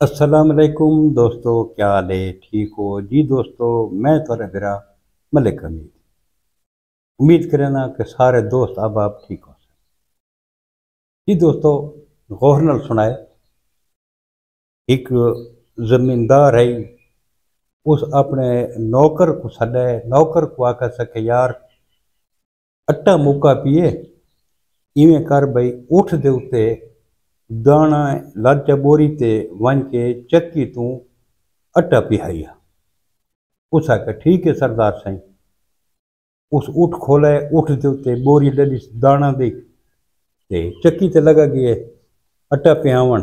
अस्सलाम वालेकुम दोस्तों, क्या हाल है? ठीक हो जी दोस्तों। मैं थोड़ा फिरा मलिक हमीद उम्मीद करें ना कि सारे दोस्त अब आप ठीक हो जी दोस्तों। गौर नाल सुनाए, एक जमींदार है, उस अपने नौकर को सदे, नौकर को आकर सके यार अट्टा मुक्का पिए, इवें कर भाई उठ दे उत्ते दाना लच बोरी ते वन के चक्की तू अट्टा पिहाइया। उस आके ठीक है सरदार साईं। उस उठ खोले, उठ दे उत्ते बोरी ले दाना दी ते चक्की ते लगा गए अट्टा पियावन।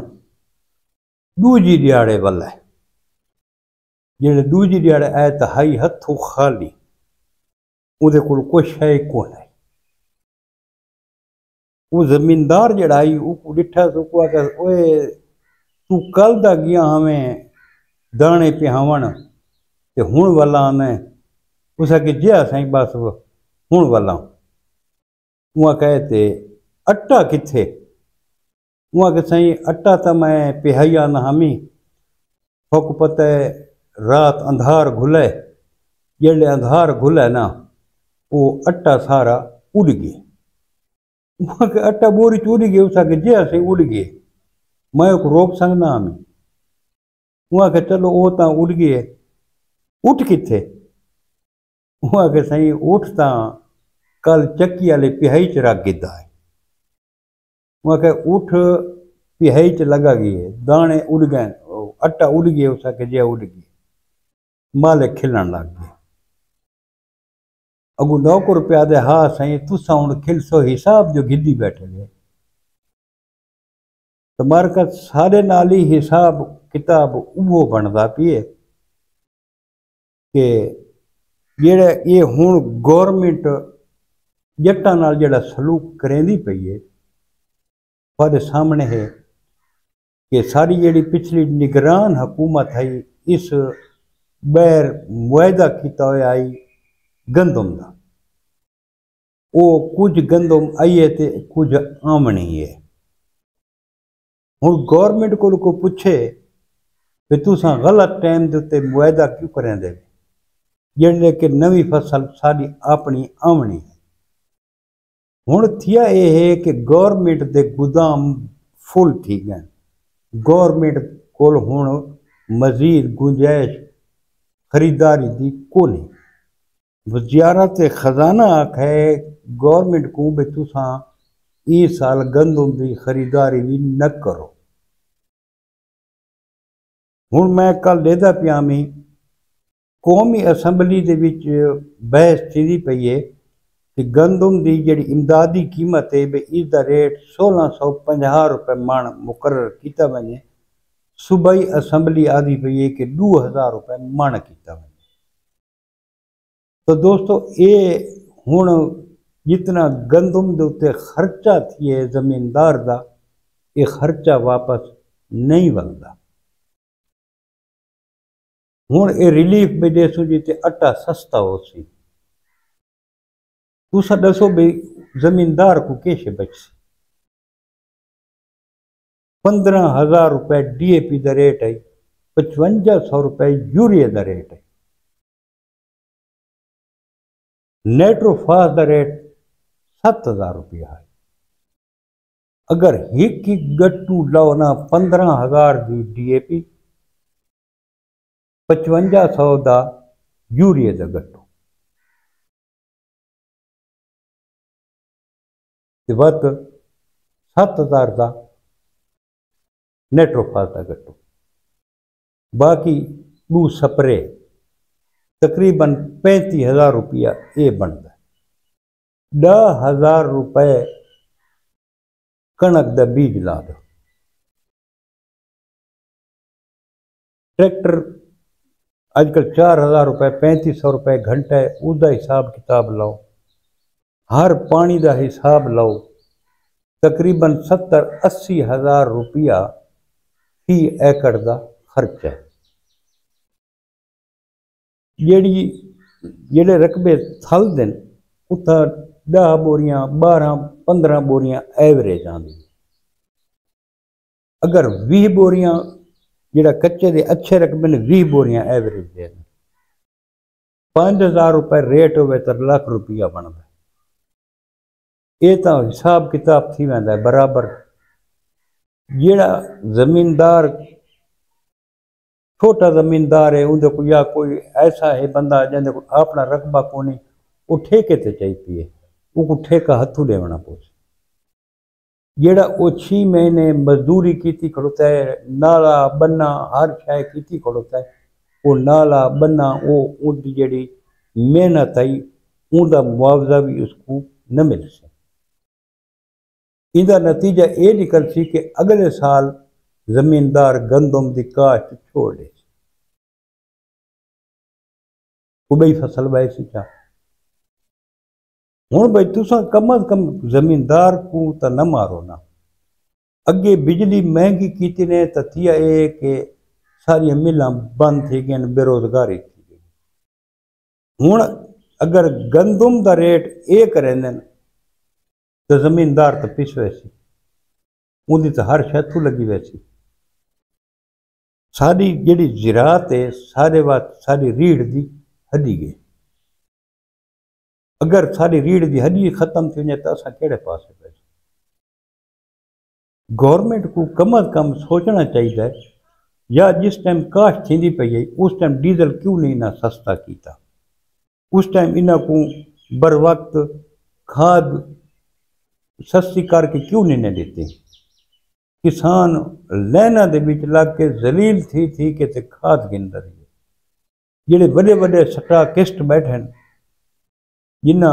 दूजी दिहाड़े वाला जेड़े दूजी दिहाड़े आए तो हाई हथों खाली, उहदे कोल कोई शै कोन है। वो जमींदार जड़ा आई वो डिठा तो को आके ओए तू कल दा गया हमें दाने पिहावन ते हुण वाला आने। उस आके जिया साईं बस हुण वाला। उहाँ कहे ते अट्टा किथे? उहाँ के साईं अट्टा तो मैं पिहाइया न हमी, थोक पता है रात अंधार घुले, जेड़े अंधार घुले ना वो अट्टा सारा उड़ गए। वहाँ के अट्टा बोरी च उड़ गए, उसा के जे से उड़ गए, मैं को रोक सकना हमें। वहाँ के चलो वो तो उड़ गए, उठ किथे? वहाँ के साईं उठ ता कल चक्की वाले पिहाई च रख गिदा है। वहाँ के उठ पिहाई च लगा गए, दाने उड़ गए, अट्टा उड़ गए, उसा के जे उड़ गए। माले खिलन लग गए। अगू 9 रुपया दे हाँ साईं तुसा हुण खिलसो हिसाब जो गिद्दी बैठे गए। तुम्हारे का सारे नाल ही हिसाब किताब उहो बनदा पिए कि जेड़ा ये हुण गौरमेंट जट्टां नाल जेड़ा सलूक करेंदी पई है, तुहाडे सामने है कि सारी जेड़ी पिछली निगरान हुकूमत है इस बैर मुआयदा किया होया आई गंदम का। वो कुछ गंदम आई है तो कुछ आमनी है। हुण गौरमेंट को पूछे कि तुसां गलत टाइम के उत्ते मुआयदा क्यों करेंदे, जेड़े कि नवी फसल सारी अपनी आमनी है। हुण थिया ये है कि गौरमेंट के गोदाम फुल थी गए, गौरमेंट कोल हुण मजीद गुंजाइश खरीदारी की कोनी। वजारत खजाना आखे गौरमेंट को भी तुसां इस साल गंदम की खरीदारी भी न करो। हुण मैं कल लेदा पिया मी कौमी असैंबली दे विच बहस थी पई है कि गंदम की जिहड़ी इमदादी कीमत है भी इसका रेट 1650 रुपए मण मुकर्रर किया वने। सूबाई असैंबली आदि पई है कि 2000 रुपए मण किया वने। तो दोस्तों ये हुण जितना गंदम के उत्ते खर्चा थी है जमींदार का, ये खर्चा वापस नहीं बनता। हुण ये रिलीफ भी देसो जिते अट्टा सस्ता हो सी। तुसा दसो भाई जमींदार को कैसे बचसी? 15,000 रुपए DAP का रेट है, 5500 रुपए यूरिया का रेट है, नाइट्रोफास का रेट 7,000 रुपया है। अगर एक गट्टू लाओ ना 15,000 की DAP, 5500 का यूरिया का गट्टू, वत 7,000 का नाइट्रोफास का गट्टू, बाकी दू स्प्रे तकरीबन 35,000 रुपया ये बनता। 10,000 रुपए कणक का बीज ला दो। ट्रैक्टर अजकल 4,000 रुपए 3500 रुपए घंटे उसका हिसाब किताब लाओ, हर पानी का हिसाब लाओ, तकरीबन 70-80 हज़ार रुपया फी एकड़ का खर्च है। जेड़े रकबे थल दिन उत्था 10 बोरियां 12-15 बोरियां एवरेज आती। अगर 20 बोरियां ਜਿਹੜਾ ਕੱਚੇ ਦੇ ਅੱਛੇ ਰਕਬੇ ਨੇ 20 बोरियां एवरेज ਦੇ 5000 रुपए रेट होवे तो लाख रुपया बनता। ये तो हिसाब किताब थी वेंदा है बराबर। जेड़ा जमींदार छोटा जमींदार है उनके को या कोई ऐसा है बंदा जिंदे को अपना रकबा कोनी वो ठेके ते चाहिए पिए वो ठेका हथू देवना पोसे। जेड़ा वो 6 महीने मजदूरी की खड़ोता है नाला बन्ना हर शाय की खड़ोता है वो नाला बन्ना वो उनकी जी मेहनत आई उनका मुआवजा भी उसको न मिल से। इनका नतीजा ये निकल सी कि अगले साल जमींदार गंदम की काश्त छोड़ दे बई फसल बाई सी क्या हूँ भाई तुसा कम अज कम जमींदार को तो न मारो ना। अगे बिजली महंगी की ने तो थिया ये कि सारिया मिलां बंद थी गई बेरोजगारी थी गई। हूँ अगर गंदम का रेट ये करें तो जमींदार तो पिछ वैसी उनकी तो हर शैथू लगी वैसी। सारी जी ज़राअत है सारे बात सारी रीढ़ की हड्डी गई। अगर सारी रीढ़ की हड्डी खत्म थी वजे तो असां केड़े पास पे। गवर्नमेंट को कम अज कम सोचना चाहिए है या जिस टाइम काश्त थी पई है उस टाइम डीजल क्यों नहीं ना सस्ता किया। उस टाइम इन्हों को बर वक्त खाद सस्ती करके क्यों नहीं देते। किसान लैना दे विच लग के जलील थी के ते खाद गिनता रही। जेडे बड़े बड़े स्टाकिस्ट बैठे जिन्ना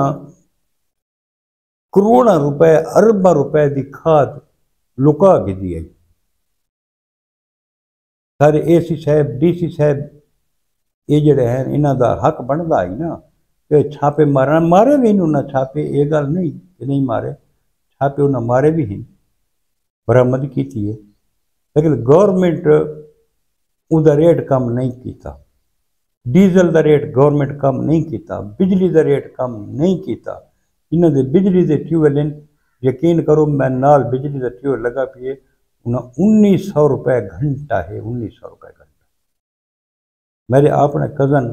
करोड़ों रुपए अरबा रुपए की खाद लुका के दी है। सारे AC साहब DC साहब ये जड़े हैं इन्हों का हक बनता ही ना कि छापे मारे भी इन्हों ना छापे ये गल नहीं कि नहीं मारे छापे उन्हें मारे भी हैं बरामद की है। लेकिन गवर्नमेंट उसका रेट कम नहीं किया। डीजल का रेट गवर्नमेंट कम नहीं किया। बिजली का रेट कम नहीं किया। इन्हों के बिजली के ट्यूबवैल यकीन करो मैं नाल बिजली का ट्यूबवैल लगा पिए उन्हें 1900 रुपए घंटा है 1900 रुपए घंटा। मेरे अपने कज़न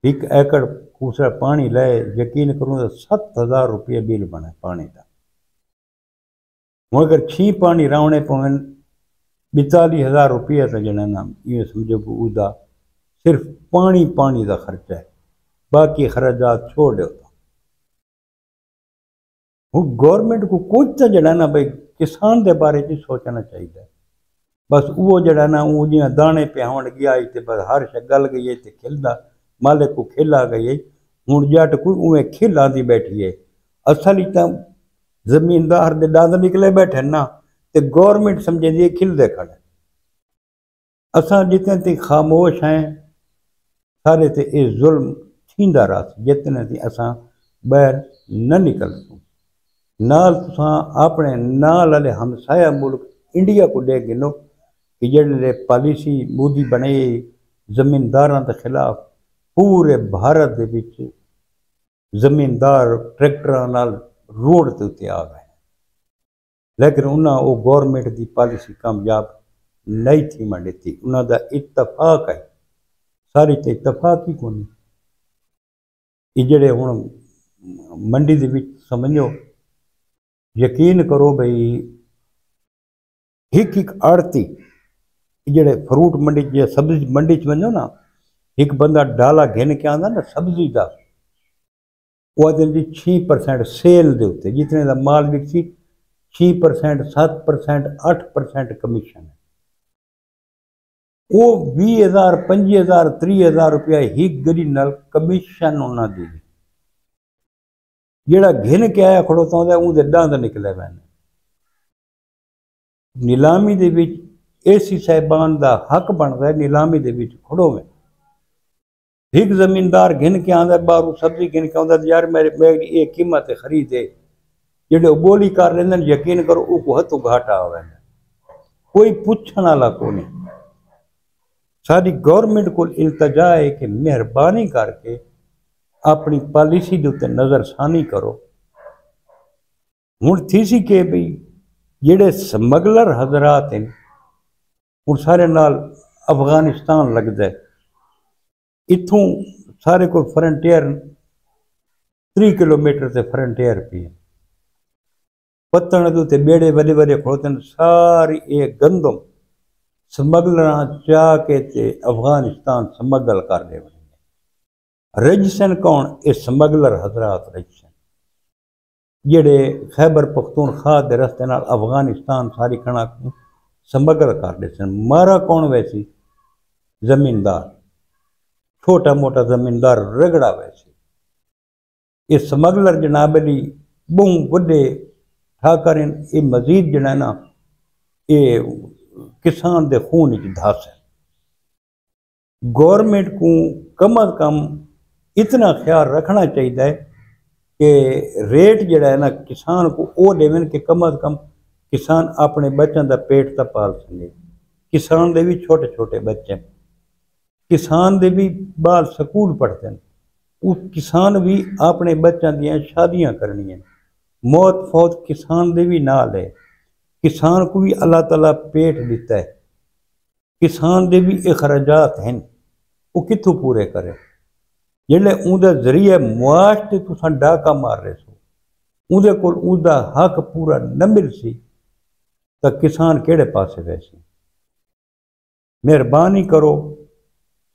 1 एकड़ दूसरा पानी लाए यकीन करूँ तो 7000 रुपये बिल बने पानी का। हूँ अगर 6 पानी रावने पवन 42,000 रुपया तो जना ना ये समझो उसका सिर्फ पानी का खर्चा है बाकी खर्चात छोड़ दो। हूँ गवर्नमेंट को कुछ तो जड़ा ना भाई किसान के बारे में सोचना चाहिए। बस वो जड़ा ना वो जियां दाने पियावन गया तो बस हर शे गल गई तो खिलदा मालिक को खिला गई। हूँ जट कोई उवें खिल आती बैठी है असल तो जमींदार दे दंद निकले बैठे ना तो गवर्नमेंट समझे दी खिलते खड़े। असा जितने ती खामोश हैं सारे ते ये जुल्म थींदा रहा जितने ती असा बाहर न निकल सूं। नाल तुसां अपने नाल वाले हमसाया मुल्क इंडिया को दे गिनो कि जेडे पॉलिसी मोदी बने जमींदारों के खिलाफ पूरे भारत दे विच जमींदार ट्रैक्टरां नाल रोड के उत्ते आ गए। लेकिन उन्हें वो गवर्नमेंट की पॉलिसी कामयाब नहीं थी मंडी थी। उन्होंने इतफाक है सारी तो इतफाक ही कौन ये जड़े हूँ मंडी के विच समझो यकीन करो भाई एक आड़ती जड़े फ्रूट मंडी जो सब्जी मंडी वनो ना एक बंदा डाला घिन के आता ना सब्जी का वो आदि जी 6% सेल के उत्ते जितने का माल विकसी 6% 7% 8% कमीशन है। वो 20,000 25,000 30,000 रुपया ही गरी नाल कमीशन उन्होंने दी जेड़ा घिन के आया खड़ोता होंदा उनके दंद निकले मैंने। नीलामी दे विच AC साहिबान का हक बनता है नीलामी दे विच खड़ो में एक जमींदार घिन के आंदा बाहरों सब्जी घिन के आंदा यार मेरी ये कीमत खरीद है जेडे बोली कर रहे यकीन करो वो हथों घाटा आवे कोई पूछने वाला को नहीं। सारी गवर्नमेंट को इल्तजा है कि मेहरबानी करके अपनी पॉलिसी के उत्ते नज़रसानी करो। हुण थी सी कि भाई जेडे स्मगलर हजरात हैं हुण सारे नाल अफगानिस्तान लगदा है। इत्थों सारे को फ्रंटियर 3 किलोमीटर से फ्रंटियर पी है। पत्तन ते बेड़े बड़े बड़े खोते सारी ये गंदम स्मगलर चाह के ते अफगानिस्तान स्मगल कर दे। रजसन कौन? ये स्मगलर हजरात रजसन जेड़े खैबर पख्तूनख्वा के रस्ते नाल अफगानिस्तान सारी खड़ा स्मगल कर दे सन। मारा कौन? वैसी जमींदार, छोटा मोटा जमींदार रगड़ा वैसे। ये स्मगलर जनाब अली बहु बड़े ठाकर ये मजीद जड़ा ना ये किसान दे खून च धस है। गौरमेंट को कम अज कम इतना ख्याल रखना चाहिए कि रेट जड़ा है ना किसान को वो देवन कि कम अज कम किसान अपने बच्चों का पेट तो पाल सके। किसान दे भी छोटे छोटे बच्चे, किसान दे भी बाल स्कूल पढ़ते हैं, उस किसान भी अपने बच्चों दियां शादियां करनी है। मौत फौत किसान दे भी नाल है। किसान को भी अल्लाह ताला पेट दिता है, किसान दे भी अखराजात हैं, वो कितों पूरे करे? जिहड़े उहदा जरिए मुआश ते तुसां डाका मार रहे सो, उहदे कोल उहदा हक पूरा न मिल सी तो किसान केड़े पासे वैसे? मेहरबानी करो,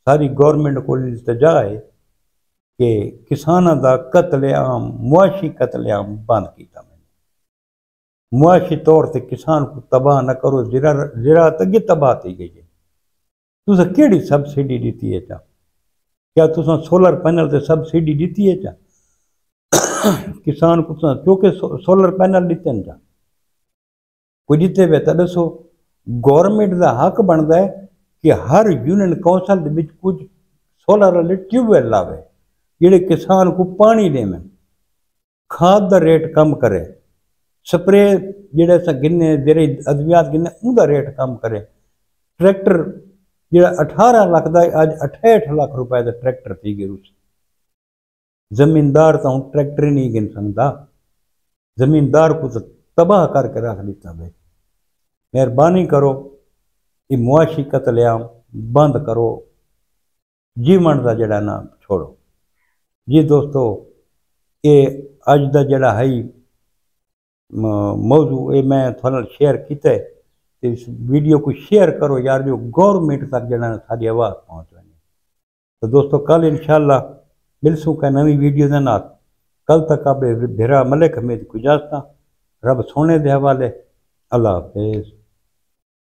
सारी गौरमेंट को इल्तजा है कि किसानों का कतलेआम, मुआशी कतलेआम बंद किया। मुआशी तौर पर किसान को तबाह न करो। ज़राअत अगे तबाह थी गई है। तुसें केड़ी सबसिडी दी है? क्या तुसें सोलर पैनल से सबसिडी दी है? किसान को क्योंकि सोलर पैनल दिते न कोई दिते वे तो दसो। गौरमेंट का हक बनता है कि हर यूनियन कौंसल के कुछ सोलर वाले ट्यूबवैल लावे जिहड़े किसान को पानी देवें, खाद का रेट कम करे, स्प्रे जेड़े अस गिने जेड़े अद्वियात गिने उनका रेट कम करे। ट्रैक्टर जो 18 लाख का अज 68 लाख रुपए का ट्रैक्टर थी गए। उस जमींदार तो हूँ ट्रैक्टर ही नहीं गिन सकता। जमींदार को तो तबाह करके रख दिता भाई। मेहरबानी करो, ये मुआशी कतलेआम बंद करो, जीवन का जड़ा ना छोड़ो जी। दोस्तों, ये अज का जड़ा है मौजू ये मैं थोड़ा शेयर किया। तो इस वीडियो को शेयर करो यार, जो गवर्नमेंट तक जड़ा सारी आवाज़ पहुँच रही है। तो दोस्तों, कल इंशाल्लाह मिलसूँ का नवी वीडियो के नाल। कल तक आप भेरा मलिक हमीद को इजाजत। रब सोने दे हवाले। अल्लाह हाफिज़।